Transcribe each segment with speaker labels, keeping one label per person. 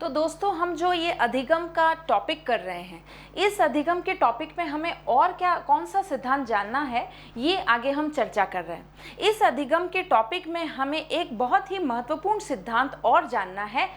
Speaker 1: तो दोस्तों हम जो ये अधिगम का टॉपिक कर रहे हैं, इस अधिगम के टॉपिक में हमें और क्या कौन सा सिद्धांत जानना है, ये आगे हम चर्चा कर रहे हैं। इस अधिगम के टॉपिक में हमें एक बहुत ही महत्वपूर्ण सिद्धांत और जानना है,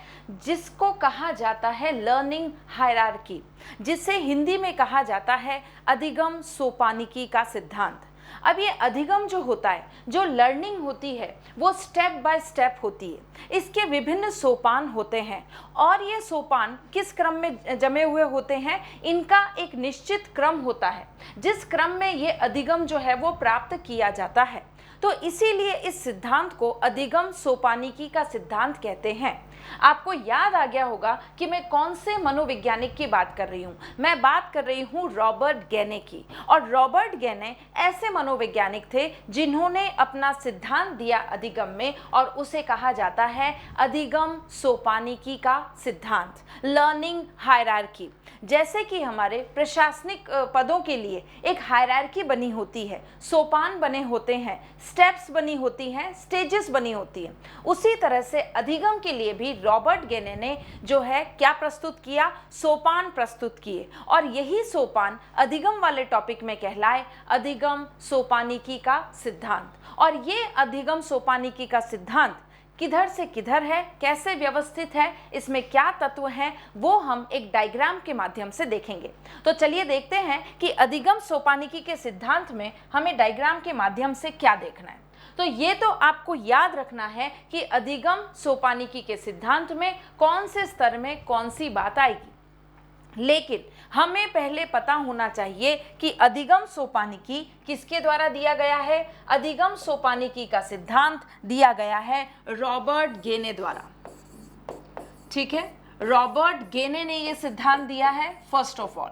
Speaker 1: जिसको कहा जाता है लर्निंग हायरार्की, जिसे हिंदी में कहा जाता है अधिगम सोपानिकी का सिद्धांत। अब ये अधिगम जो होता है, जो लर्निंग होती है, वो स्टेप बाय स्टेप होती है। इसके विभिन्न सोपान होते हैं और ये सोपान किस क्रम में जमे हुए होते हैं, इनका एक निश्चित क्रम होता है, जिस क्रम में ये अधिगम जो है वो प्राप्त किया जाता है। तो इसीलिए इस सिद्धांत को अधिगम सोपानिकी का सिद्धांत कहते हैं। आपको याद आ गया होगा कि मैं कौन से मनोवैज्ञानिक की बात कर रही हूँ। मैं बात कर रही हूँ रॉबर्ट गेने की। और रॉबर्ट गेने ऐसे मनोवैज्ञानिक थे जिन्होंने अपना सिद्धांत दिया अधिगम में, और उसे कहा जाता है अधिगम सोपानिकी का सिद्धांत, लर्निंग हायरार्की। जैसे कि हमारे प्रशासनिक पदों के लिए एक हायरार्की बनी होती है, सोपान बने होते हैं, स्टेप्स बनी होती हैं, स्टेजेस बनी होती हैं, उसी तरह से अधिगम के लिए भी रॉबर्ट गेने ने जो है क्या प्रस्तुत किया, सोपान प्रस्तुत किए। और यही सोपान अधिगम वाले टॉपिक में कहलाए अधिगम सोपानिकी का सिद्धांत। और ये अधिगम सोपानिकी का सिद्धांत किधर से किधर है, कैसे व्यवस्थित है, इसमें क्या तत्व हैं, वो हम एक डायग्राम के माध्यम से देखेंगे। तो चलिए देखते हैं कि अधिगम सोपानिकी के सिद्धांत में हमें डायग्राम के माध्यम से क्या देखना है। तो ये तो आपको याद रखना है कि अधिगम सोपानिकी के सिद्धांत में कौन से स्तर में कौन सी बात आएगी, लेकिन हमें पहले पता होना चाहिए कि अधिगम सोपानिकी किसके द्वारा दिया गया है। अधिगम सोपानिकी का सिद्धांत दिया गया है रॉबर्ट गेने द्वारा। ठीक है, रॉबर्ट गेने ने यह सिद्धांत दिया है। फर्स्ट ऑफ ऑल,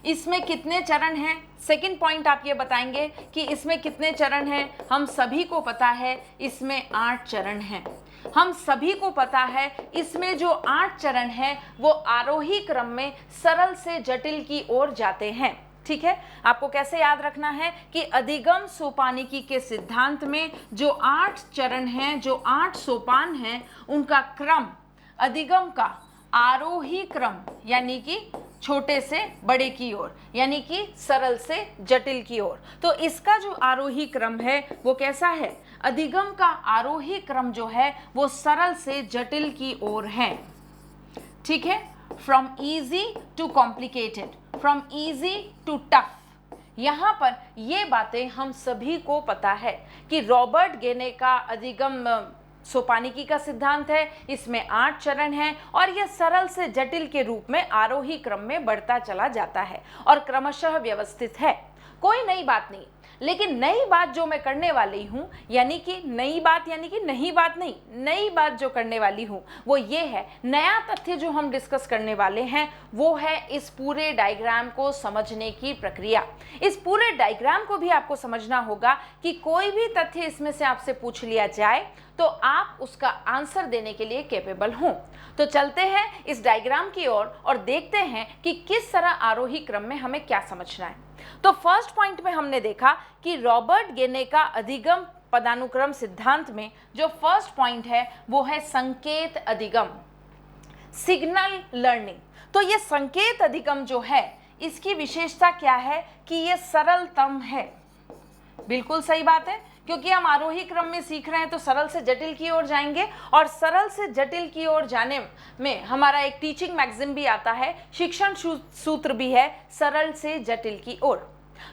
Speaker 1: इसमें कितने चरण हैं, सेकंड पॉइंट आप ये बताएंगे कि इसमें कितने चरण हैं। हम सभी को पता है इसमें 8 चरण हैं। हम सभी को पता है इसमें जो 8 चरण हैं वो आरोही क्रम में सरल से जटिल की ओर जाते हैं। ठीक है, आपको कैसे याद रखना है कि अधिगम सोपानिकी के सिद्धांत में जो 8 चरण हैं, जो 8 सोपान हैं, उनका क्रम अधिगम का आरोही क्रम, यानी कि छोटे से बड़े की ओर, यानी कि सरल से जटिल की ओर। तो इसका जो आरोही क्रम है वो कैसा है, अधिगम का आरोही क्रम जो है वो सरल से जटिल की ओर है। ठीक है, from easy to complicated, from easy to tough. यहाँ पर ये बातें हम सभी को पता है कि रॉबर्ट गेने का अधिगम सोपानिकी का सिद्धांत है, इसमें 8 चरण हैं और यह सरल से जटिल के रूप में आरोही क्रम में बढ़ता चला जाता है और क्रमशः व्यवस्थित है। कोई नई बात नहीं, लेकिन नई बात जो मैं करने वाली हूँ, यानी कि नई बात यानी कि नई बात नहीं, नई बात जो करने वाली हूँ वो ये है, नया तथ्य जो हम डिस्कस करने वाले हैं वो है इस पूरे डायग्राम को समझने की प्रक्रिया। इस पूरे डायग्राम को भी आपको समझना होगा कि कोई भी तथ्य इसमें से आपसे पूछ लिया जाए तो आप उसका आंसर देने के लिए कैपेबल हों। तो चलते हैं इस डायग्राम की ओर और देखते हैं कि किस तरह आरोही क्रम में हमें क्या समझना है। तो फर्स्ट पॉइंट में हमने देखा कि रॉबर्ट गेने का अधिगम पदानुक्रम सिद्धांत में जो फर्स्ट पॉइंट है वो है संकेत अधिगम, सिग्नल लर्निंग। तो ये संकेत अधिगम जो है, इसकी विशेषता क्या है कि ये सरलतम है। बिल्कुल सही बात है, क्योंकि हम आरोही क्रम में सीख रहे हैं तो सरल से जटिल की ओर जाएंगे, और सरल से जटिल की ओर जाने में हमारा एक टीचिंग मैगजीन भी आता है, शिक्षण सूत्र भी है, सरल से जटिल की ओर।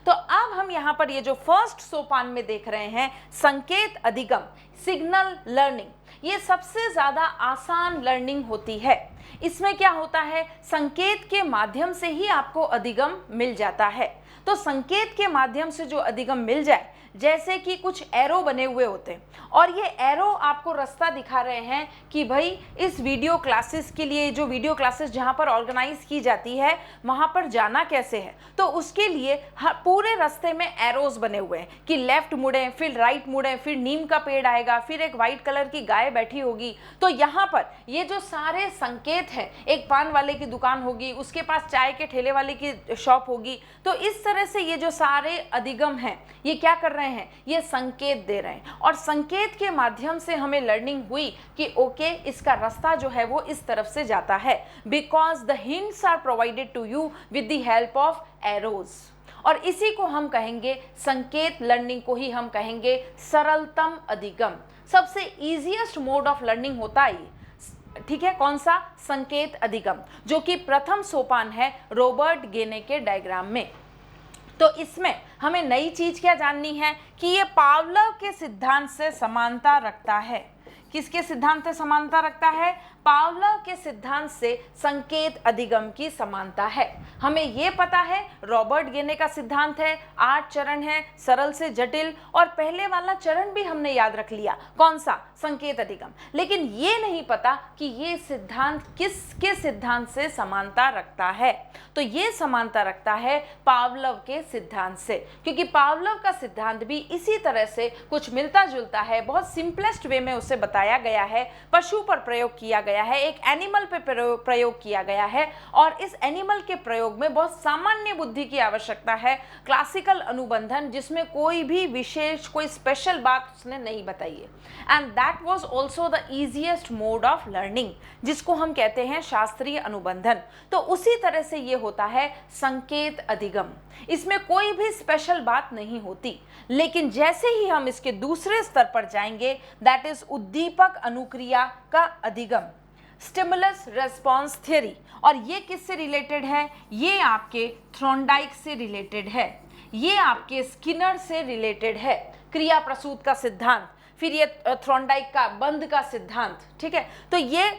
Speaker 1: तो अब हम यहाँ पर ये जो फर्स्ट सोपान में देख रहे हैं संकेत अधिगम, सिग्नल लर्निंग, ये सबसे ज्यादा आसान लर्निंग होती है। इसमें क्या होता है, संकेत के माध्यम से ही आपको अधिगम मिल जाता है। तो संकेत के माध्यम से जो अधिगम मिल जाए, जैसे कि कुछ एरो बने हुए होते हैं और ये एरो आपको रास्ता दिखा रहे हैं कि भाई इस वीडियो क्लासेस के लिए, जो वीडियो क्लासेस जहाँ पर ऑर्गेनाइज की जाती है वहाँ पर जाना कैसे है। तो उसके लिए पूरे रास्ते में एरोज बने हुए हैं कि लेफ्ट मुड़ें, फिर राइट मुड़ें, फिर नीम का पेड़ आएगा, फिर एक वाइट कलर की गाय बैठी होगी। तो यहाँ पर ये जो सारे संकेत संकेत है, एक पान वाले की दुकान होगी, उसके पास चाय के ठेले वाले की शॉप होगी। तो इस तरह से ये जो सारे अधिगम हैं ये क्या कर रहे हैं, ये संकेत दे रहे हैं, और संकेत के माध्यम से हमें लर्निंग हुई कि ओके इसका रास्ता जो है वो इस तरफ से जाता है, because the hints are provided to you with the help of arrows. और इसी को हम कहेंगे, संकेत लर्निंग को ही हम कहेंगे सरलतम अधिगम। सबसे इजीएस्ट मोड ऑफ लर्निंग होता है, ठीक है, कौन सा, संकेत अधिगम, जो कि प्रथम सोपान है रॉबर्ट गेने के डायग्राम में। तो इसमें हमें नई चीज क्या जाननी है कि ये पावलोव के सिद्धांत से समानता रखता है। किसके सिद्धांत से समानता रखता है, पावलोव के सिद्धांत से संकेत अधिगम की समानता है। हमें ये पता है रॉबर्ट गेने का सिद्धांत है, 8 चरण है, सरल से जटिल, और पहले वाला चरण भी हमने याद रख लिया, कौन सा, संकेत अधिगम। लेकिन ये नहीं पता कि ये सिद्धांत किसके सिद्धांत से समानता रखता है। तो ये समानता रखता है पावलोव के सिद्धांत से, क्योंकि पावलोव का सिद्धांत भी इसी तरह से कुछ मिलता जुलता है, बहुत सिंपलेस्ट वे में उसे बताया गया है, पशु पर प्रयोग किया गया है, एक एनिमल पे प्रयोग किया गया है, और इस एनिमल के प्रयोग में बहुत सामान्य बुद्धि की आवश्यकता है, क्लासिकल अनुबंधन, जिसमें कोई भी विशेष कोई स्पेशल बात उसने नहीं बताई है। And that was also the easiest mode of learning, जिसको हम कहते हैं शास्त्रीय अनुबंधन। तो उसी तरह से ये होता है संकेत अधिगम, इसमें कोई भी स्पेशल बात नहीं होती। लेकिन जैसे ही हम इसके दूसरे स्तर पर जाएंगे, दैट इज उद्दीपक अनुक्रिया का अधिगम, स्टिमुलस रेस्पॉन्स थ्योरी, और ये किससे रिलेटेड है, ये आपके थ्रोनडाइक से रिलेटेड है, ये आपके स्किनर से रिलेटेड है, क्रिया प्रसूत का सिद्धांत, फिर ये थ्रोनडाइक का बंध का सिद्धांत, ठीक है। तो ये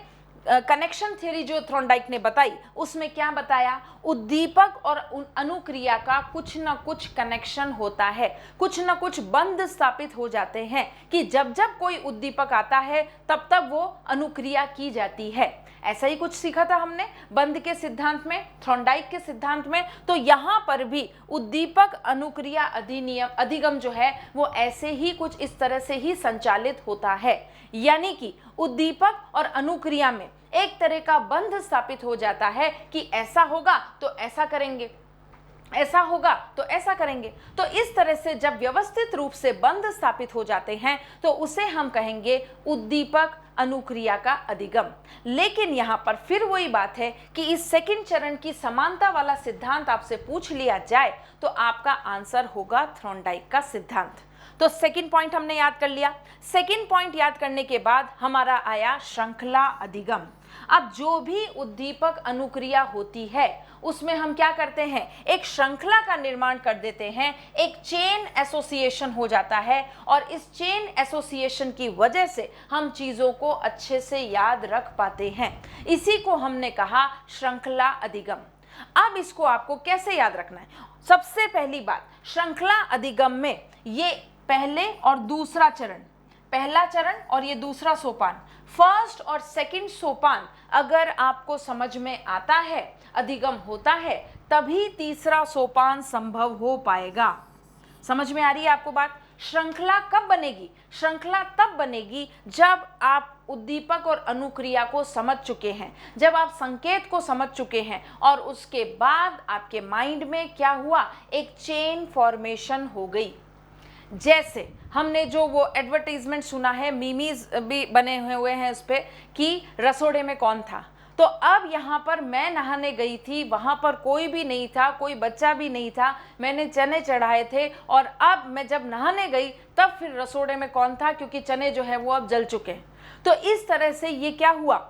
Speaker 1: कनेक्शन थ्योरी जो थ्रोनडाइक ने बताई, उसमें क्या बताया, उद्दीपक और अनुक्रिया का कुछ ना कुछ कनेक्शन होता है, कुछ ना कुछ बंध स्थापित हो जाते हैं कि जब जब कोई उद्दीपक आता है तब तब वो अनुक्रिया की जाती है। ऐसा ही कुछ सीखा था हमने बंध के सिद्धांत में, थ्रोनडाइक के सिद्धांत में। तो यहाँ पर भी उद्दीपक अनुक्रिया अधिगम जो है वो ऐसे ही कुछ इस तरह से ही संचालित होता है, यानी कि उद्दीपक और अनुक्रिया में एक तरह का बंध स्थापित हो जाता है कि ऐसा होगा तो ऐसा करेंगे, ऐसा होगा तो ऐसा करेंगे। तो इस तरह से जब व्यवस्थित रूप से बंध स्थापित हो जाते हैं तो उसे हम कहेंगे उद्दीपक अनुक्रिया का अधिगम। लेकिन यहाँ पर फिर वही बात है कि इस सेकंड चरण की समानता वाला सिद्धांत आपसे पूछ लिया जाए तो आपका आंसर होगा थ्रोनडाइक का सिद्धांत। तो सेकंड पॉइंट हमने याद कर लिया। सेकंड पॉइंट याद करने के बाद हमारा आया श्रृंखला अधिगम। अब जो भी उद्दीपक अनुक्रिया होती है उसमें हम क्या करते हैं, एक श्रृंखला का निर्माण कर देते हैं, एक चेन एसोसिएशन हो जाता है, और इस चेन एसोसिएशन की वजह से हम चीज़ों को अच्छे से याद रख पाते हैं। इसी को हमने कहा श्रृंखला अधिगम। अब इसको आपको कैसे याद रखना है, सबसे पहली बात, श्रृंखला अधिगम में ये पहले और दूसरा चरण, पहला चरण और ये दूसरा सोपान, फर्स्ट और सेकंड सोपान अगर आपको समझ में आता है, अधिगम होता है, तभी तीसरा सोपान संभव हो पाएगा। समझ में आ रही है आपको बात? श्रृंखला कब बनेगी? श्रृंखला तब बनेगी जब आप उद्दीपक और अनुक्रिया को समझ चुके हैं, जब आप संकेत को समझ चुके हैं, और उसके बाद आपके माइंड में क्या हुआ, एक चेन फॉर्मेशन हो गई। जैसे हमने जो वो एडवर्टाइजमेंट सुना है, मीमीज भी बने हुए हैं उस पर कि रसोड़े में कौन था। तो अब यहाँ पर मैं नहाने गई थी, वहाँ पर कोई भी नहीं था, कोई बच्चा भी नहीं था, मैंने चने चढ़ाए थे, और अब मैं जब नहाने गई तब फिर रसोड़े में कौन था, क्योंकि चने जो है वो अब जल चुके हैं। तो इस तरह से ये क्या हुआ,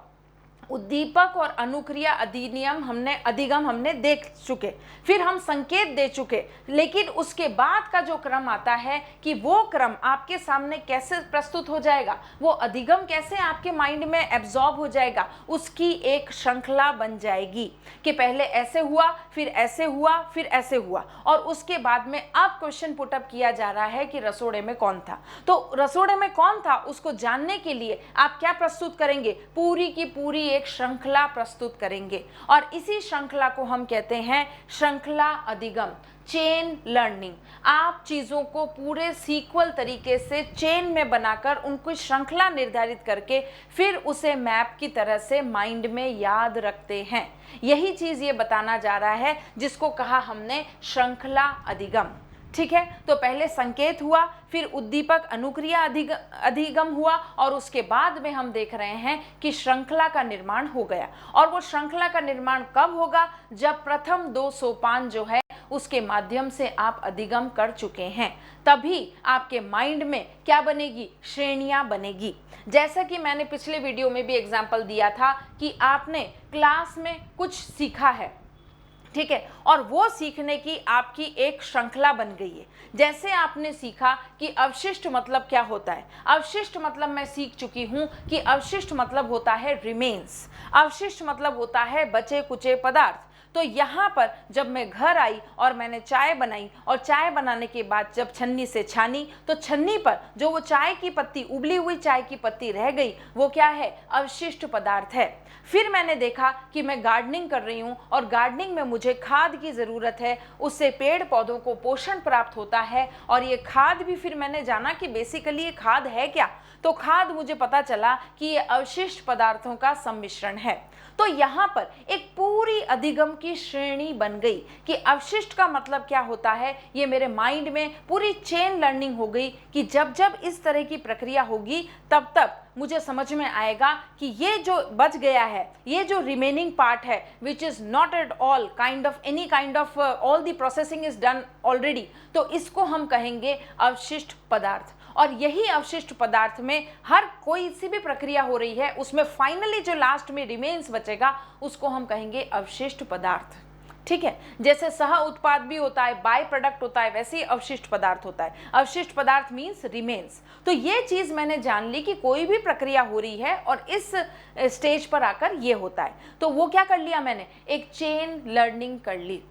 Speaker 1: उद्दीपक और अनुक्रिया अधिगम हमने देख चुके, फिर हम संकेत दे चुके, लेकिन उसके बाद का जो क्रम आता है कि वो क्रम आपके सामने कैसे प्रस्तुत हो जाएगा, वो अधिगम कैसे आपके माइंड में एब्जॉर्ब हो जाएगा, उसकी एक श्रृंखला बन जाएगी कि पहले ऐसे हुआ, फिर ऐसे हुआ, फिर ऐसे हुआ, और उसके बाद में अब क्वेश्चन पुटअप किया जा रहा है कि रसोड़े में कौन था। तो रसोड़े में कौन था उसको जानने के लिए आप क्या प्रस्तुत करेंगे, पूरी की पूरी एक श्रृंखला प्रस्तुत करेंगे और इसी श्रृंखला को हम कहते हैं श्रृंखला अधिगम, चेन लर्निंग। आप चीज़ों को पूरे सीक्वल तरीके से चेन में बनाकर उनको श्रृंखला निर्धारित करके फिर उसे मैप की तरह से माइंड में याद रखते हैं। यही चीज़ ये बताना जा रहा है जिसको कहा हमने श्रृंखला अधिगम। ठीक है, तो पहले संकेत हुआ, फिर उद्दीपक अनुक्रिया अधिगम हुआ और उसके बाद में हम देख रहे हैं कि श्रृंखला का निर्माण हो गया। और वो श्रृंखला का निर्माण कब होगा? जब प्रथम 2 सोपान जो है उसके माध्यम से आप अधिगम कर चुके हैं, तभी आपके माइंड में क्या बनेगी? श्रेणियां बनेगी। जैसा कि मैंने पिछले वीडियो में भी एग्जाम्पल दिया था कि आपने क्लास में कुछ सीखा है, ठीक है, और वो सीखने की आपकी एक श्रृंखला बन गई है। जैसे आपने सीखा कि अवशिष्ट मतलब क्या होता है। अवशिष्ट मतलब मैं सीख चुकी हूँ कि अवशिष्ट मतलब होता है रिमेन्स, अवशिष्ट मतलब होता है बचे कुचे पदार्थ। तो यहाँ पर जब मैं घर आई और मैंने चाय बनाई और चाय बनाने के बाद जब छन्नी से छानी तो छन्नी पर जो वो चाय की पत्ती, उबली हुई चाय की पत्ती रह गई, वो क्या है? अवशिष्ट पदार्थ है। फिर मैंने देखा कि मैं गार्डनिंग कर रही हूँ और गार्डनिंग में मुझे खाद की ज़रूरत है, उससे पेड़ पौधों को पोषण प्राप्त होता है। और ये खाद भी फिर मैंने जाना कि बेसिकली ये खाद है क्या, तो खाद मुझे पता चला कि ये अवशिष्ट पदार्थों का सम्मिश्रण है। तो यहाँ पर एक पूरी अधिगम की श्रेणी बन गई कि अवशिष्ट का मतलब क्या होता है। ये मेरे माइंड में पूरी चेन लर्निंग हो गई कि जब जब इस तरह की प्रक्रिया होगी तब तब मुझे समझ में आएगा कि ये जो बच गया है, ये जो रिमेनिंग पार्ट है, which is not at all kind of any kind of all the processing is done already, तो इसको हम कहेंगे अवशिष्ट पदार्थ। और यही अवशिष्ट पदार्थ में हर कोई सी भी प्रक्रिया हो रही है, उसमें फाइनली जो लास्ट में रिमेन्स बचेगा उसको हम कहेंगे अवशिष्ट पदार्थ। ठीक है, जैसे सह उत्पाद भी होता है, बाय प्रोडक्ट होता है, वैसे ही अवशिष्ट पदार्थ होता है। अवशिष्ट पदार्थ मीन्स रिमेन्स। तो ये चीज़ मैंने जान ली कि कोई भी प्रक्रिया हो रही है और इस स्टेज पर आकर ये होता है। तो वो क्या कर लिया मैंने? एक चेन लर्निंग कर ली।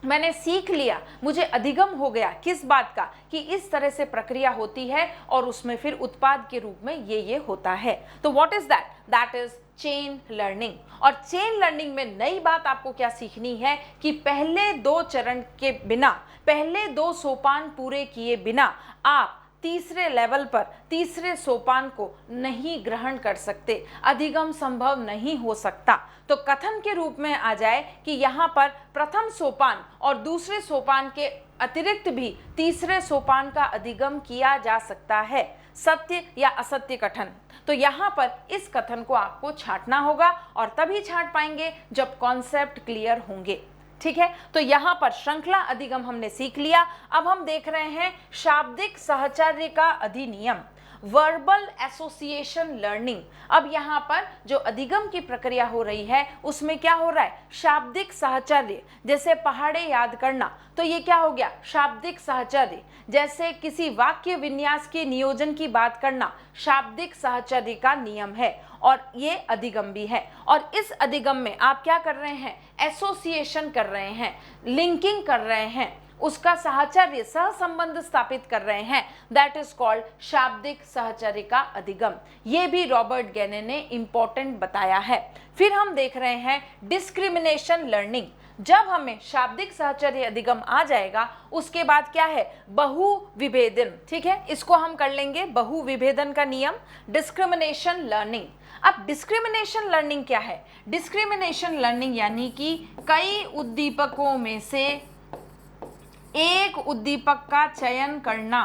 Speaker 1: मैंने सीख लिया, मुझे अधिगम हो गया किस बात का? कि इस तरह से प्रक्रिया होती है और उसमें फिर उत्पाद के रूप में ये होता है। तो what is that? That is chain learning. और चेन लर्निंग में नई बात आपको क्या सीखनी है कि पहले 2 चरण के बिना, पहले 2 सोपान पूरे किए बिना आप तीसरे लेवल पर तीसरे सोपान को नहीं ग्रहण कर सकते, अधिगम संभव नहीं हो सकता। तो कथन के रूप में आ जाए कि यहाँ पर प्रथम सोपान और दूसरे सोपान के अतिरिक्त भी तीसरे सोपान का अधिगम किया जा सकता है, सत्य या असत्य कथन। तो यहाँ पर इस कथन को आपको छांटना होगा और तभी छांट पाएंगे जब कॉन्सेप्ट क्लियर होंगे। ठीक है, तो यहाँ पर श्रृंखला अधिगम हमने सीख लिया। अब हम देख रहे हैं शाब्दिक साहचर्य का अधिनियम, वर्बल एसोसिएशन लर्निंग। अब यहाँ पर जो अधिगम की प्रक्रिया हो रही है उसमें क्या हो रहा है? शाब्दिक साहचर्य। जैसे पहाड़े याद करना, तो ये क्या हो गया? शाब्दिक साहचर्य। जैसे किसी वाक्य विन्यास के नियोजन की बात करना, शाब्दिक साहचर्य का नियम है और ये अधिगम भी है। और इस अधिगम में आप क्या कर रहे हैं? एसोसिएशन कर रहे हैं, लिंकिंग कर रहे हैं, उसका साहचर्य, सह संबंध स्थापित कर रहे हैं। दैट इज कॉल्ड शाब्दिक साहचर्य का अधिगम। ये भी रॉबर्ट गेने ने इंपॉर्टेंट बताया है। फिर हम देख रहे हैं डिस्क्रिमिनेशन लर्निंग। जब हमें शाब्दिक साहचर्य अधिगम आ जाएगा उसके बाद क्या है? बहु विभेदन। ठीक है, इसको हम कर लेंगे बहु विभेदन का नियम, डिस्क्रिमिनेशन लर्निंग। अब डिस्क्रिमिनेशन लर्निंग क्या है? डिस्क्रिमिनेशन लर्निंग यानी कि कई उद्दीपकों में से एक उद्दीपक का चयन करना,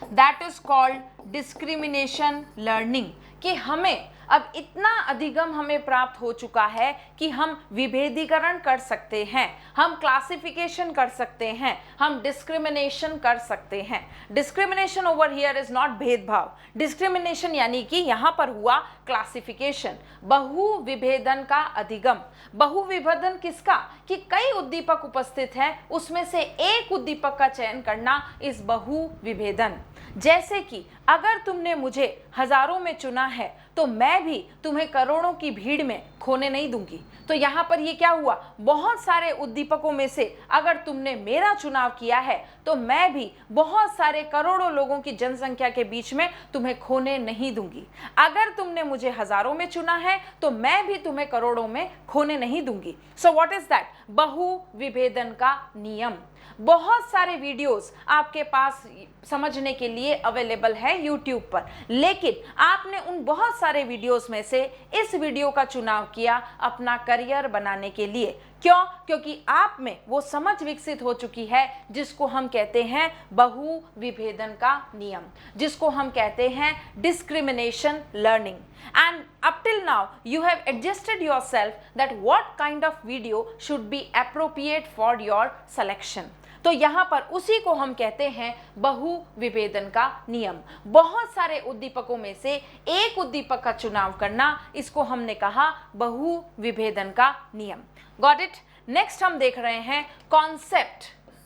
Speaker 1: that is called discrimination learning. कि हमें अब इतना अधिगम हमें प्राप्त हो चुका है कि हम विभेदीकरण कर सकते हैं, हम क्लासिफिकेशन कर सकते हैं, हम डिस्क्रिमिनेशन कर सकते हैं। Discrimination over here is not भेदभाव, डिस्क्रिमिनेशन यानी कि यहाँ पर हुआ क्लासिफिकेशन। बहु विभेदन का अधिगम। बहु विभेदन किसका? कि कई उद्दीपक उपस्थित हैं, उसमें से एक उद्दीपक का चयन करना इस बहु विभेदन। जैसे कि अगर तुमने मुझे हजारों में चुना है तो मैं भी तुम्हें करोड़ों की भीड़ में खोने नहीं दूंगी। तो यहाँ पर ये क्या हुआ, बहुत सारे उद्दीपकों में से अगर तुमने मेरा चुनाव किया है तो मैं भी बहुत सारे करोड़ों लोगों की जनसंख्या के बीच में तुम्हें खोने नहीं दूंगी। अगर तुमने मुझे हजारों में चुना है तो मैं भी तुम्हें करोड़ों में खोने नहीं दूंगी। सो व्हाट इज दैट, बहु विभेदन का नियम। बहुत सारे वीडियोस आपके पास समझने के लिए अवेलेबल है YouTube पर, लेकिन आपने उन बहुत सारे वीडियोस में से इस वीडियो का चुनाव किया अपना करियर बनाने के लिए। क्यों? क्योंकि आप में वो समझ विकसित हो चुकी है जिसको हम कहते हैं बहु विभेदन का नियम, जिसको हम कहते हैं discrimination learning. And up till now you have adjusted yourself that what kind of video should be appropriate for your selection। तो यहाँ पर उसी को हम कहते हैं बहु विभेदन का नियम। बहुत सारे उद्दीपकों में से एक उद्दीपक का चुनाव करना, इसको हमने कहा बहु विभेदन का नियम। Got it? नेक्स्ट हम देख रहे हैं कॉन्सेप्ट,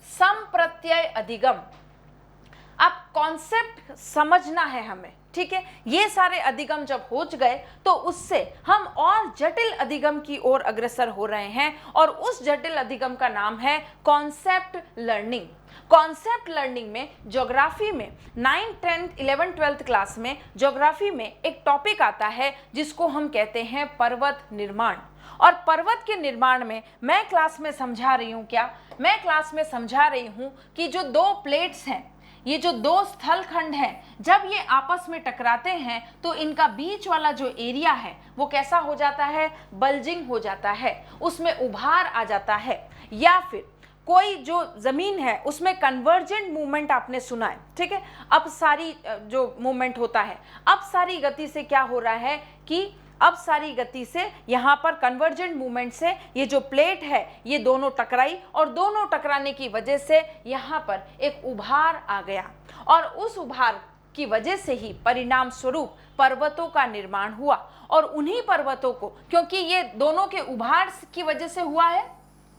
Speaker 1: संप्रत्यय अधिगम। अब कॉन्सेप्ट समझना है हमें, ठीक है। ये सारे अधिगम जब हो गए तो उससे हम और जटिल अधिगम की ओर अग्रसर हो रहे हैं, और उस जटिल अधिगम का नाम है कॉन्सेप्ट लर्निंग। कॉन्सेप्ट लर्निंग में ज्योग्राफी में 9th 10th 11th 12th class में ज्योग्राफी में एक टॉपिक आता है जिसको हम कहते हैं पर्वत निर्माण। और पर्वत के निर्माण में मैं क्लास में समझा रही हूँ क्या, मैं क्लास में समझा रही हूँ कि जो दो प्लेट्स हैं, ये जो दो स्थल खंड हैं, जब ये आपस में टकराते हैं तो इनका बीच वाला जो एरिया है वो कैसा हो जाता है, बल्जिंग हो जाता है, उसमें उभार आ जाता है। या फिर कोई जो जमीन है उसमें कन्वर्जेंट मूवमेंट आपने सुना है, ठीक है। अब सारी जो मूवमेंट होता है, अब सारी गति से क्या हो रहा है कि अब सारी गति से यहाँ पर कन्वर्जेंट मूवमेंट से ये जो प्लेट है ये दोनों टकराई, और दोनों टकराने की वजह से यहाँ पर एक उभार आ गया, और उस उभार की वजह से ही परिणाम स्वरूप पर्वतों का निर्माण हुआ। और उन्हीं पर्वतों को, क्योंकि ये दोनों के उभार की वजह से हुआ है,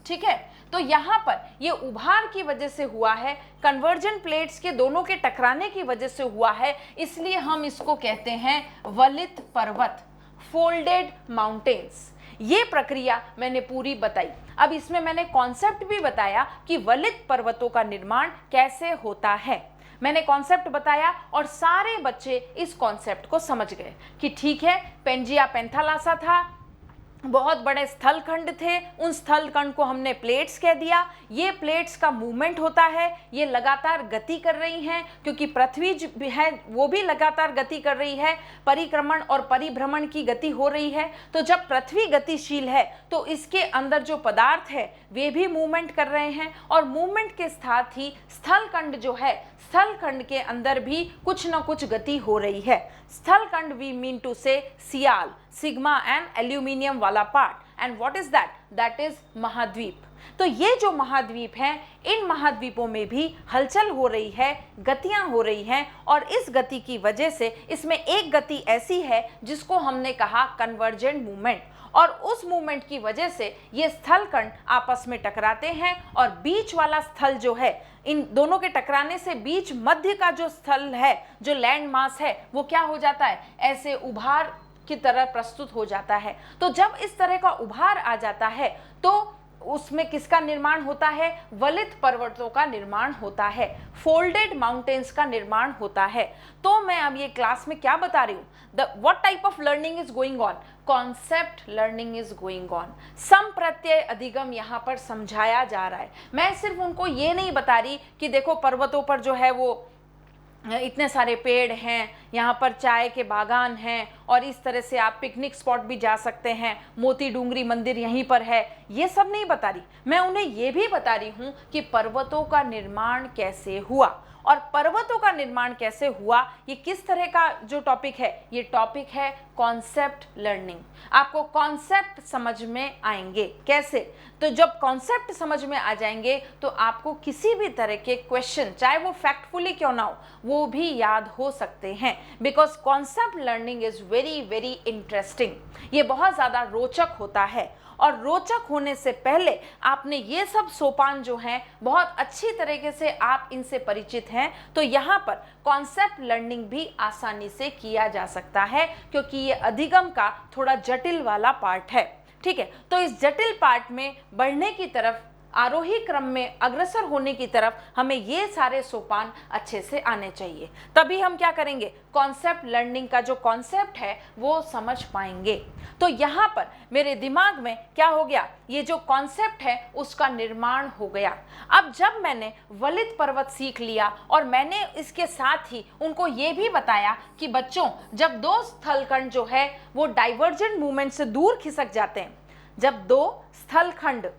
Speaker 1: ठीक है, तो यहाँ पर ये उभार की वजह से हुआ है, कन्वर्जेंट प्लेट्स के दोनों के टकराने की वजह से हुआ है, इसलिए हम इसको कहते हैं वलित पर्वत, फोल्डेड माउंटेन्स। ये प्रक्रिया मैंने पूरी बताई। अब इसमें मैंने कॉन्सेप्ट भी बताया कि वलित पर्वतों का निर्माण कैसे होता है। मैंने कॉन्सेप्ट बताया और सारे बच्चे इस कॉन्सेप्ट को समझ गए कि ठीक है, पेंजिया पेंथालासा था, बहुत बड़े स्थल खंड थे, उन स्थल खंड को हमने प्लेट्स कह दिया। ये प्लेट्स का मूवमेंट होता है, ये लगातार गति कर रही हैं, क्योंकि पृथ्वी जो है वो भी लगातार गति कर रही है, परिक्रमण और परिभ्रमण की गति हो रही है। तो जब पृथ्वी गतिशील है तो इसके अंदर जो पदार्थ है वे भी मूवमेंट कर रहे हैं, और मूवमेंट के साथ ही स्थल खंड जो है, स्थल खंड के अंदर भी कुछ न कुछ गति हो रही है। स्थल खंड वी मीन टू से सियाल, सिग्मा एंड एल्यूमिनियम वाला part, and what is that, that is महाद्वीप। तो ये जो महाद्वीप हैं, इन महाद्वीपों में भी हलचल हो रही है, गतियां हो रही हैं, और इस गति की वजह से इसमें एक गति ऐसी है जिसको हमने कहा कन्वर्जेंट मूवमेंट, और उस मूवमेंट की वजह से ये स्थल खंड आपस में टकराते हैं, और बीच वाला स्थल जो है, इन दोनों के टकराने से बीच मध्य का जो स्थल है, जो लैंड मास है, वो क्या हो जाता है, ऐसे उभार की तरह प्रस्तुत हो जाता है। तो जब इस तरह का उभार आ जाता है तो उसमें किसका निर्माण होता है, वलित पर्वतों का निर्माण होता है, फोल्डेड माउंटेन्स का निर्माण होता है। तो मैं अब ये क्लास में क्या बता रही हूँ, what type of learning is going on, concept learning is going on. संप्रत्यय अधिगम यहाँ पर समझाया जा रहा है। मैं सिर्फ उनको ये नहीं बता रही कि देखो पर्वतों पर जो है वो इतने सारे पेड़ हैं, यहाँ पर चाय के बागान हैं, और इस तरह से आप पिकनिक स्पॉट भी जा सकते हैं, मोती डूंगरी मंदिर यहीं पर है, ये सब नहीं बता रही। मैं उन्हें ये भी बता रही हूँ कि पर्वतों का निर्माण कैसे हुआ, और पर्वतों का निर्माण कैसे हुआ, ये किस तरह का जो टॉपिक है, ये टॉपिक है कॉन्सेप्ट लर्निंग। आपको कॉन्सेप्ट समझ में आएंगे कैसे, तो जब कॉन्सेप्ट समझ में आ जाएंगे तो आपको किसी भी तरह के क्वेश्चन, चाहे वो फैक्टफुली क्यों ना हो, वो भी याद हो सकते हैं, because concept learning is very very very interesting, ये बहुत ज़्यादा रोचक होता है। और रोचक होने से पहले आपने ये सब सोपान जो हैं बहुत अच्छी तरीके से आप इनसे परिचित हैं, तो यहाँ पर कॉन्सेप्ट लर्निंग भी आसानी से किया जा सकता है, क्योंकि ये अधिगम का थोड़ा जटिल वाला पार्ट है। ठीक है, तो इस जटिल पार्ट में बढ़ने की तरफ, आरोही क्रम में अग्रसर होने की तरफ हमें ये सारे सोपान अच्छे से आने चाहिए, तभी हम क्या करेंगे, कॉन्सेप्ट लर्निंग का जो कॉन्सेप्ट है वो समझ पाएंगे। तो यहाँ पर मेरे दिमाग में क्या हो गया, ये जो कॉन्सेप्ट है उसका निर्माण हो गया। अब जब मैंने वलित पर्वत सीख लिया और मैंने इसके साथ ही उनको ये भी बताया कि बच्चों, जब दो स्थलखंड जो है वो डाइवर्जेंट मूवमेंट से दूर खिसक जाते हैं, जब दो स्थलखंड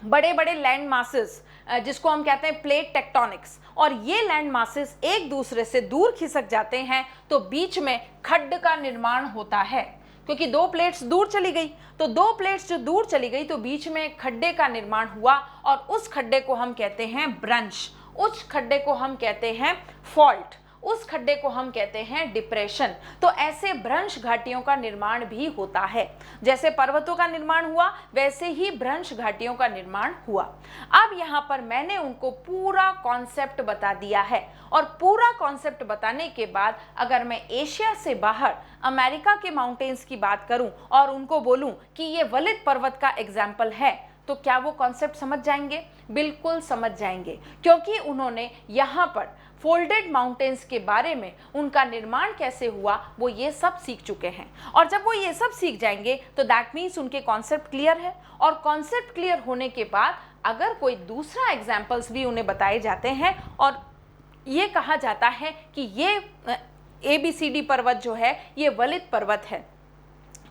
Speaker 1: बड़े बड़े लैंड मासेस, जिसको हम कहते हैं प्लेट टेक्टोनिक्स, और ये लैंड मासेस एक दूसरे से दूर खिसक जाते हैं, तो बीच में खड्ड का निर्माण होता है। क्योंकि दो प्लेट्स दूर चली गई, तो दो प्लेट्स जो दूर चली गई तो बीच में खड्डे का निर्माण हुआ, और उस खड्डे को हम कहते हैं ब्रंच, उस खड्डे को हम कहते हैं फॉल्ट, उस खड्डे को हम कहते हैं डिप्रेशन। तो ऐसे भ्रंश घाटियों का निर्माण भी होता है। जैसे पर्वतों का निर्माण हुआ, वैसे ही भ्रंश घाटियों का निर्माण हुआ। अब यहाँ पर मैंने उनको पूरा कॉन्सेप्ट बता दिया है, और पूरा कॉन्सेप्ट बताने के बाद अगर मैं एशिया से बाहर अमेरिका के माउंटेन्स की बात करूं और उनको बोलूं कि ये वलित पर्वत का एग्जाम्पल है, तो क्या वो कॉन्सेप्ट समझ जाएंगे? बिल्कुल समझ जाएंगे, क्योंकि उन्होंने यहाँ पर फोल्डेड माउंटेन्स के बारे में, उनका निर्माण कैसे हुआ, वो ये सब सीख चुके हैं। और जब वो ये सब सीख जाएंगे तो दैट मीन्स उनके कॉन्सेप्ट क्लियर है, और कॉन्सेप्ट क्लियर होने के बाद अगर कोई दूसरा एग्जाम्पल्स भी उन्हें बताए जाते हैं और ये कहा जाता है कि ये ABCD पर्वत जो है ये वलित पर्वत है,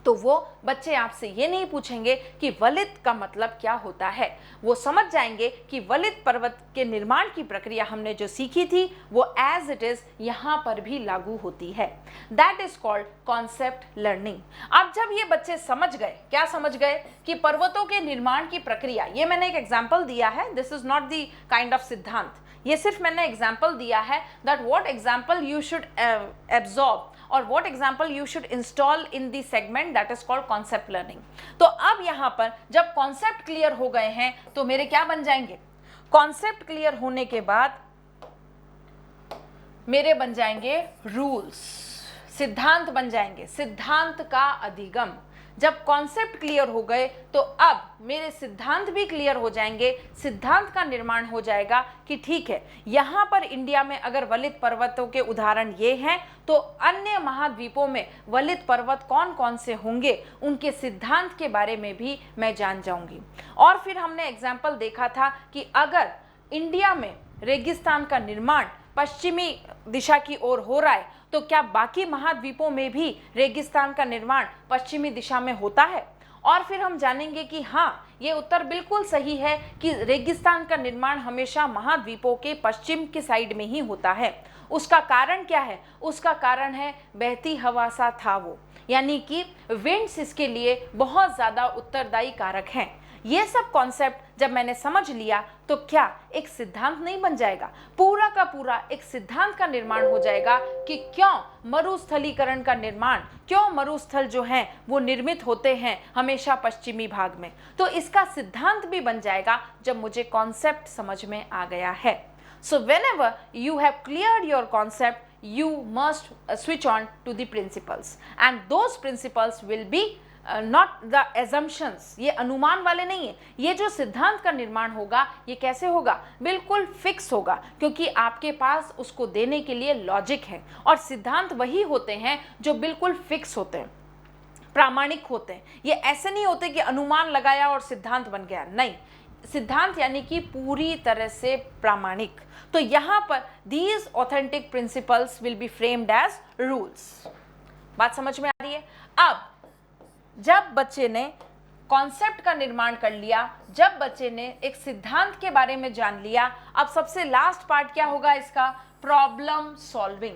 Speaker 1: तो वो बच्चे आपसे ये नहीं पूछेंगे कि वलित का मतलब क्या होता है, वो समझ जाएंगे कि वलित पर्वत के निर्माण की प्रक्रिया हमने जो सीखी थी वो एज इट इज यहाँ पर भी लागू होती है। That is called concept learning. अब जब ये बच्चे समझ गए, क्या समझ गए कि पर्वतों के निर्माण की प्रक्रिया, ये मैंने एक एग्जाम्पल दिया है, this is not the kind of सिद्धांत, ये सिर्फ मैंने एग्जाम्पल दिया है that what example you should absorb और what example you should install in the segment that is called concept learning। तो अब यहाँ पर जब कॉन्सेप्ट क्लियर हो गए हैं तो मेरे क्या बन जाएंगे, कॉन्सेप्ट क्लियर होने के बाद मेरे बन जाएंगे रूल्स, सिद्धांत बन जाएंगे, सिद्धांत का अधिगम। जब कॉन्सेप्ट क्लियर हो गए तो अब मेरे सिद्धांत भी क्लियर हो जाएंगे, सिद्धांत का निर्माण हो जाएगा कि ठीक है, यहाँ पर इंडिया में अगर वलित पर्वतों के उदाहरण ये हैं, तो अन्य महाद्वीपों में वलित पर्वत कौन कौन से होंगे, उनके सिद्धांत के बारे में भी मैं जान जाऊंगी। और फिर हमने एग्जाम्पल देखा था कि अगर इंडिया में रेगिस्तान का निर्माण पश्चिमी दिशा की ओर हो रहा है, तो क्या बाकी महाद्वीपों में भी रेगिस्तान का निर्माण पश्चिमी दिशा में होता है? और फिर हम जानेंगे कि हाँ, ये उत्तर बिल्कुल सही है कि रेगिस्तान का निर्माण हमेशा महाद्वीपों के पश्चिम के साइड में ही होता है। उसका कारण क्या है? उसका कारण है बहती हवा सा था वो, यानी कि विंड्स इसके लिए बहुत ज़्यादा उत्तरदायी कारक हैं। ये सब कॉन्सेप्ट जब मैंने समझ लिया तो क्या एक सिद्धांत नहीं बन जाएगा, पूरा का पूरा एक सिद्धांत का निर्माण हो जाएगा कि क्यों मरुस्थलीकरण का निर्माण, क्यों मरुस्थल जो हैं वो निर्मित होते हैं हमेशा पश्चिमी भाग में। तो इसका सिद्धांत भी बन जाएगा जब मुझे कॉन्सेप्ट समझ में आ गया है। सो whenever you have cleared your concept, you must switch on to the principles, and those principles will be not the assumptions। ये अनुमान वाले नहीं है, ये जो सिद्धांत का निर्माण होगा ये कैसे होगा, बिल्कुल फिक्स होगा, क्योंकि आपके पास उसको देने के लिए लॉजिक है। और सिद्धांत वही होते हैं जो बिल्कुल फिक्स होते हैं, प्रामाणिक होते हैं। ये ऐसे नहीं होते कि अनुमान लगाया और सिद्धांत बन गया, नहीं, सिद्धांत यानी कि पूरी तरह से प्रामाणिक। तो यहाँ पर these authentic principles will be framed as rules। बात समझ में आ रही है? अब जब बच्चे ने कॉन्सेप्ट का निर्माण कर लिया, जब बच्चे ने एक सिद्धांत के बारे में जान लिया, अब सबसे लास्ट पार्ट क्या होगा इसका, प्रॉब्लम सॉल्विंग।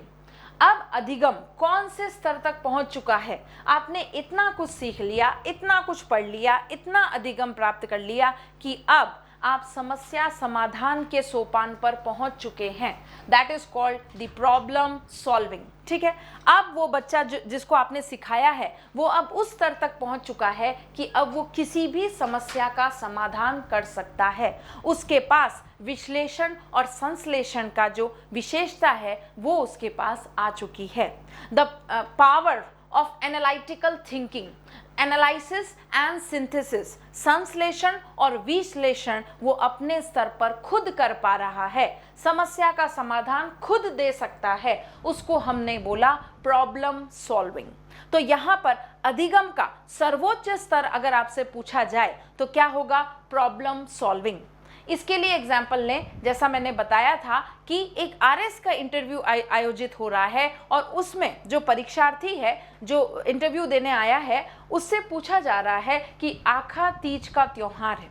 Speaker 1: अब अधिगम कौन से स्तर तक पहुंच चुका है? आपने इतना कुछ सीख लिया, इतना कुछ पढ़ लिया, इतना अधिगम प्राप्त कर लिया कि अब आप समस्या समाधान के सोपान पर पहुंच चुके हैं। That is called the problem solving. ठीक है, अब वो बच्चा जिसको आपने सिखाया है वो अब उस स्तर तक पहुंच चुका है कि अब वो किसी भी समस्या का समाधान कर सकता है। उसके पास विश्लेषण और संश्लेषण का जो विशेषता है वो उसके पास आ चुकी है। The power of analytical thinking, analysis and synthesis, संश्लेषण और विश्लेषण वो अपने स्तर पर खुद कर पा रहा है, समस्या का समाधान खुद दे सकता है, उसको हमने बोला प्रॉब्लम सॉल्विंग। तो यहाँ पर अधिगम का सर्वोच्च स्तर अगर आपसे पूछा जाए तो क्या होगा? Problem solving. इसके लिए एग्जाम्पल लें, जैसा मैंने बताया था कि एक आरएस का इंटरव्यू आयोजित हो रहा है और उसमें जो परीक्षार्थी है जो इंटरव्यू देने आया है उससे पूछा जा रहा है कि आखा तीज का त्योहार है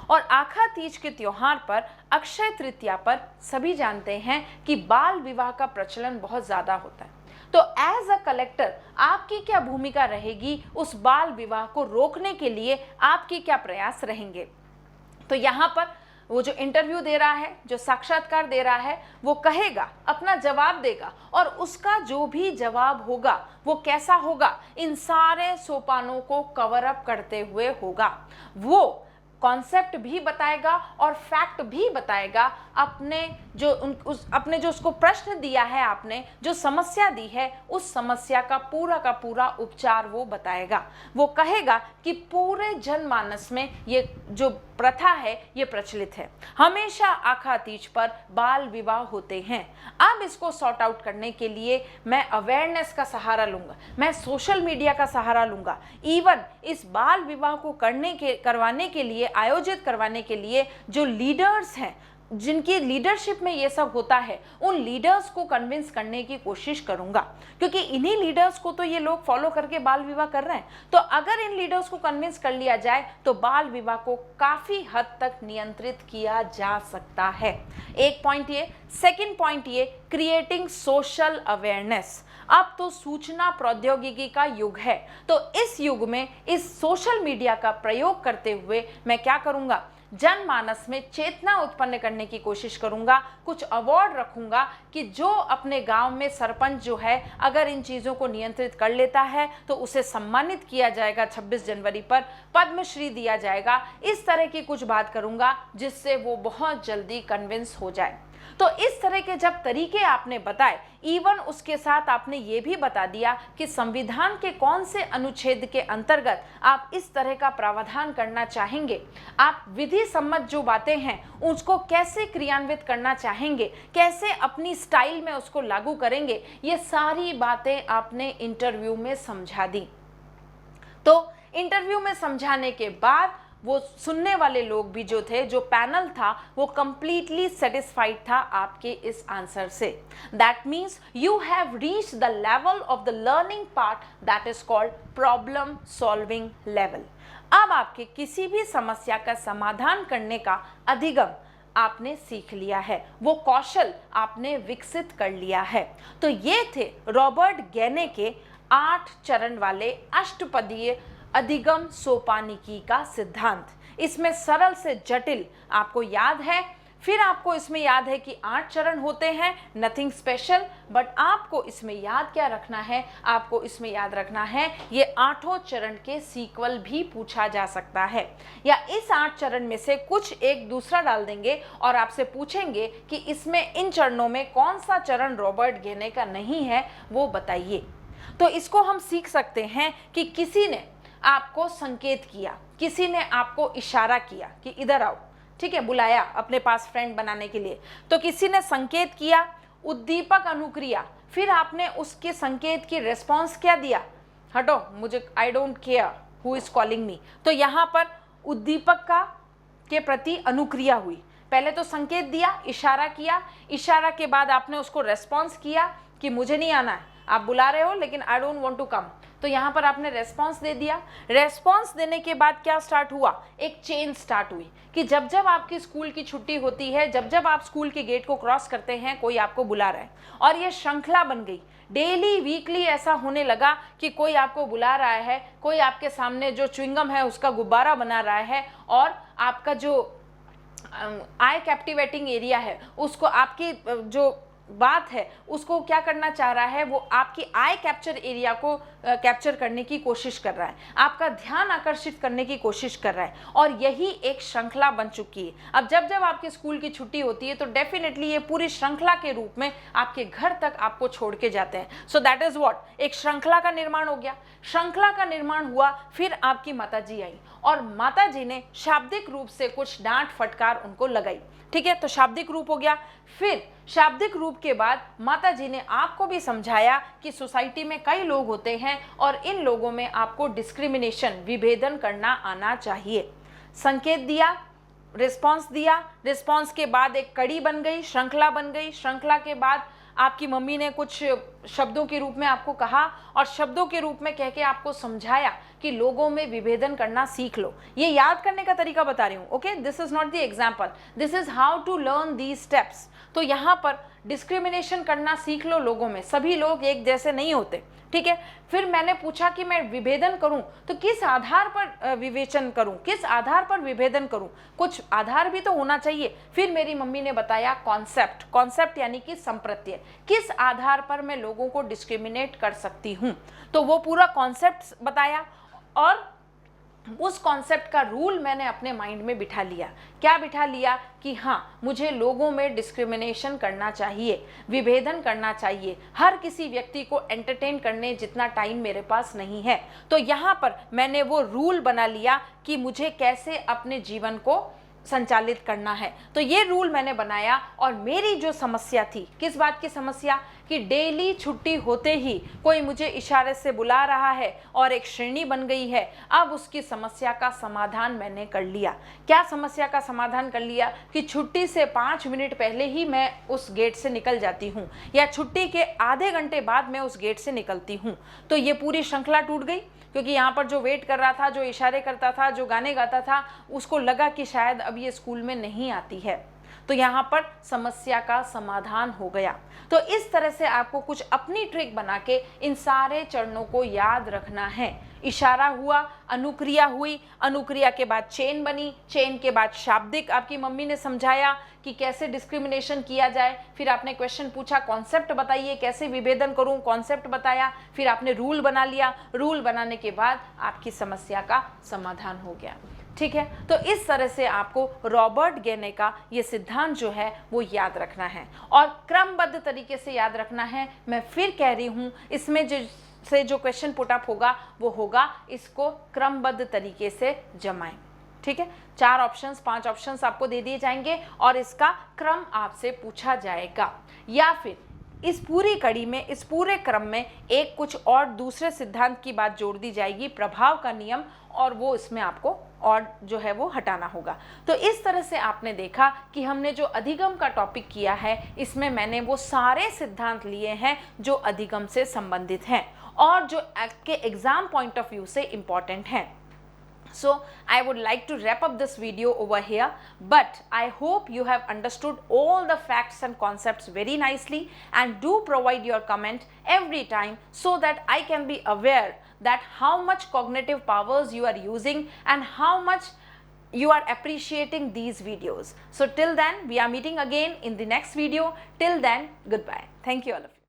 Speaker 1: और आखा तीज के त्योहार पर अक्षय तृतीया पर सभी जानते हैं कि बाल विवाह का प्रचलन बहुत ज़्यादा होता है। तो एज अ कलेक्टर आपकी क्या भूमिका रहेगी? उस बाल विवाह को रोकने के लिए आपके क्या प्रयास रहेंगे? तो यहाँ पर वो जो इंटरव्यू दे रहा है, जो साक्षात्कार दे रहा है, वो कहेगा, अपना जवाब देगा और उसका जो भी जवाब होगा वो कैसा होगा? इन सारे सोपानों को कवर अप करते हुए होगा। वो कॉन्सेप्ट भी बताएगा और फैक्ट भी बताएगा। अपने जो उसको प्रश्न दिया है, आपने जो समस्या दी है, उस समस्या का पूरा उपचार वो बताएगा। वो कहेगा कि पूरे जनमानस में ये जो प्रथा है ये प्रचलित है, हमेशा आखा तीज पर बाल विवाह होते हैं। अब इसको सॉर्ट आउट करने के लिए मैं अवेयरनेस का सहारा लूंगा, मैं सोशल मीडिया का सहारा लूंगा। इवन इस बाल विवाह को करवाने के लिए, आयोजित करवाने के लिए जो लीडर्स हैं, जिनकी लीडरशिप में ये सब होता है, उन लीडर्स को कन्विंस करने की कोशिश करूंगा, क्योंकि इन्हीं लीडर्स को तो ये लोग फॉलो करके बाल विवाह कर रहे हैं। तो अगर इन लीडर्स को कन्विंस कर लिया जाए तो बाल विवाह को काफी हद तक नियंत्रित किया जा सकता है। एक पॉइंट ये। सेकंड पॉइंट ये, क्रिएटिंग सोशल अवेयरनेस। अब तो सूचना प्रौद्योगिकी का युग है, तो इस युग में इस सोशल मीडिया का प्रयोग करते हुए मैं क्या करूंगा? जनमानस में चेतना उत्पन्न करने की कोशिश करूंगा। कुछ अवार्ड रखूंगा कि जो अपने गांव में सरपंच जो है अगर इन चीज़ों को नियंत्रित कर लेता है तो उसे सम्मानित किया जाएगा, 26 जनवरी पर पद्मश्री दिया जाएगा। इस तरह की कुछ बात करूंगा जिससे वो बहुत जल्दी कन्विंस हो जाए। तो इस तरह के जब तरीके आपने बताए, इवन उसके साथ आपने ये भी बता दिया कि संविधान के कौन से अनुच्छेद के अंतर्गत आप इस तरह का प्रावधान करना चाहेंगे, आप विधि सम्मत जो बातें हैं उसको कैसे क्रियान्वित करना चाहेंगे, कैसे अपनी स्टाइल में उसको लागू करेंगे, ये सारी बातें आपने इंटरव्यू में समझा दी। तो इंटरव्यू में समझाने के बाद वो सुनने वाले लोग भी जो थे, जो पैनल था, वो कंप्लीटली सेटिस्फाइड था आपके इस आंसर से। That means you have reached the level of the learning part that is called problem solving level. अब आपके किसी भी समस्या का समाधान करने का अधिगम आपने सीख लिया है, वो कौशल आपने विकसित कर लिया है। तो ये थे रॉबर्ट गैने के 8 चरण वाले अष्टपदीय अधिगम सोपानिकी का सिद्धांत। इसमें सरल से जटिल आपको याद है। फिर आपको इसमें याद है कि 8 चरण होते हैं, नथिंग स्पेशल, बट आपको इसमें याद क्या रखना है? आपको इसमें याद रखना है ये 8 चरण के सीक्वल भी पूछा जा सकता है, या इस 8 चरण में से कुछ एक दूसरा डाल देंगे और आपसे पूछेंगे कि इसमें इन चरणों में कौन सा चरण रॉबर्ट गैने का नहीं है, वो बताइए। तो इसको हम सीख सकते हैं कि किसी ने आपको संकेत किया, किसी ने आपको इशारा किया कि इधर आओ, ठीक है, बुलाया अपने पास फ्रेंड बनाने के लिए, तो किसी ने संकेत किया, उद्दीपक अनुक्रिया, फिर आपने उसके संकेत की रिस्पॉन्स क्या दिया? हटो, मुझे I don't care who is calling me. तो यहाँ पर उद्दीपक के प्रति अनुक्रिया हुई। पहले तो संकेत दिया, इशारा किया, इशारा के बाद आपने उसको रेस्पॉन्स किया कि मुझे नहीं आना है, आप बुला रहे हो लेकिन I don't want to come. तो यहाँ पर आपने रेस्पॉन्स दे दिया। रेस्पॉन्स देने के बाद क्या स्टार्ट हुआ? एक चेन स्टार्ट हुई कि जब जब आपकी स्कूल की छुट्टी होती है, जब जब आप स्कूल के गेट को क्रॉस करते हैं, कोई आपको बुला रहा है, और ये श्रृंखला बन गई। डेली वीकली ऐसा होने लगा कि कोई आपको बुला रहा है, कोई आपके सामने जो च्युइंगम है उसका गुब्बारा बना रहा है, और आपका जो आई कैप्टिवेटिंग एरिया है, उसको आपकी जो बात है उसको क्या करना चाह रहा है, वो आपकी आई कैप्चर एरिया को कैप्चर करने की कोशिश कर रहा है, आपका ध्यान आकर्षित करने की कोशिश कर रहा है, और यही एक श्रृंखला बन चुकी है। अब जब जब आपके स्कूल की छुट्टी होती है तो डेफिनेटली ये पूरी श्रृंखला के रूप में आपके घर तक आपको छोड़ के जाते हैं। सो दैट इज व्हाट, एक श्रृंखला का निर्माण हो गया। श्रृंखला का निर्माण हुआ, फिर आपकी माताजी आई और माताजी ने शाब्दिक रूप से कुछ डांट फटकार उनको लगाई, ठीक है, तो शाब्दिक रूप हो गया। फिर शाब्दिक रूप के बाद माताजी ने आपको भी समझाया कि सोसाइटी में कई लोग होते हैं और इन लोगों में आपको डिस्क्रिमिनेशन, विभेदन करना आना चाहिए। संकेत दिया, रिस्पांस दिया, रिस्पांस के बाद एक कड़ी बन गई, श्रृंखला बन गई। श्रृंखला के बाद आपकी मम्मी ने कुछ शब्दों के रूप में आपको कहा और शब्दों के रूप में कह के आपको समझाया कि लोगों में विभेदन करना सीख लो। ये याद करने का तरीका बता रही हूँ, okay, this is not the example, this is how to learn these steps. तो यहाँ पर डिस्क्रिमिनेशन करना सीख लो लोगों में, सभी लोग एक जैसे नहीं होते, ठीक है। फिर मैंने पूछा कि मैं विभेदन करूं तो किस आधार पर विवेचन करूं, किस आधार पर विभेदन करूं, कुछ आधार भी तो होना चाहिए। फिर मेरी मम्मी ने बताया कॉन्सेप्ट, कॉन्सेप्ट यानी कि संप्रत्यय, किस आधार पर मैं लोगों को डिस्क्रिमिनेट कर सकती हूं, तो वो पूरा कॉन्सेप्ट बताया और उस कॉन्सेप्ट का रूल मैंने अपने माइंड में बिठा लिया। क्या बिठा लिया कि हाँ, मुझे लोगों में डिस्क्रिमिनेशन करना चाहिए, विभेदन करना चाहिए, हर किसी व्यक्ति को एंटरटेन करने जितना टाइम मेरे पास नहीं है। तो यहाँ पर मैंने वो रूल बना लिया कि मुझे कैसे अपने जीवन को संचालित करना है। तो ये रूल मैंने बनाया और मेरी जो समस्या थी, किस बात की समस्या, कि डेली छुट्टी होते ही कोई मुझे इशारे से बुला रहा है और एक श्रेणी बन गई है। अब उसकी समस्या का समाधान मैंने कर लिया। क्या समस्या का समाधान कर लिया कि छुट्टी से 5 मिनट पहले ही मैं उस गेट से निकल जाती हूँ या छुट्टी के आधे घंटे बाद मैं उस गेट से निकलती हूँ। तो ये पूरी श्रृंखला टूट गई, क्योंकि यहाँ पर जो वेट कर रहा था, जो इशारे करता था, जो गाने गाता था, उसको लगा कि शायद अब ये स्कूल में नहीं आती है। तो यहाँ पर समस्या का समाधान हो गया। तो इस तरह से आपको कुछ अपनी ट्रिक बना के इन सारे चरणों को याद रखना है। इशारा हुआ, अनुक्रिया हुई, अनुक्रिया के बाद चेन बनी, चेन के बाद शाब्दिक आपकी मम्मी ने समझाया कि कैसे डिस्क्रिमिनेशन किया जाए। फिर आपने क्वेश्चन पूछा, कॉन्सेप्ट बताइए, कैसे विभेदन करूं, कॉन्सेप्ट बताया। फिर आपने रूल बना लिया, रूल बनाने के बाद आपकी समस्या का समाधान हो गया, ठीक है। तो इस तरह से आपको रॉबर्ट गेने का ये सिद्धांत जो है वो याद रखना है और क्रमबद्ध तरीके से याद रखना है। मैं फिर कह रही हूँ, इसमें जो क्वेश्चन पुट अप होगा वो होगा, इसको क्रमबद्ध तरीके से जमाएं, ठीक है। 4 ऑप्शंस, 5 ऑप्शंस आपको दे दिए जाएंगे और इसका क्रम आपसे पूछा जाएगा, या फिर इस पूरी कड़ी में, इस पूरे क्रम में एक कुछ और दूसरे सिद्धांत की बात जोड़ दी जाएगी, प्रभाव का नियम, और वो इसमें आपको और जो है वो हटाना होगा। तो इस तरह से आपने देखा कि हमने जो अधिगम का टॉपिक किया है, इसमें मैंने वो सारे सिद्धांत लिए हैं जो अधिगम से संबंधित हैं और जो आपके एग्जाम पॉइंट ऑफ व्यू से इम्पॉर्टेंट हैं। So I would like to wrap up this video over here, but I hope you have understood all the facts and concepts very nicely, and do provide your comment every time so that I can be aware that how much cognitive powers you are using and how much you are appreciating these videos. So till then, we are meeting again in the next video. Till then, goodbye. Thank you all of you.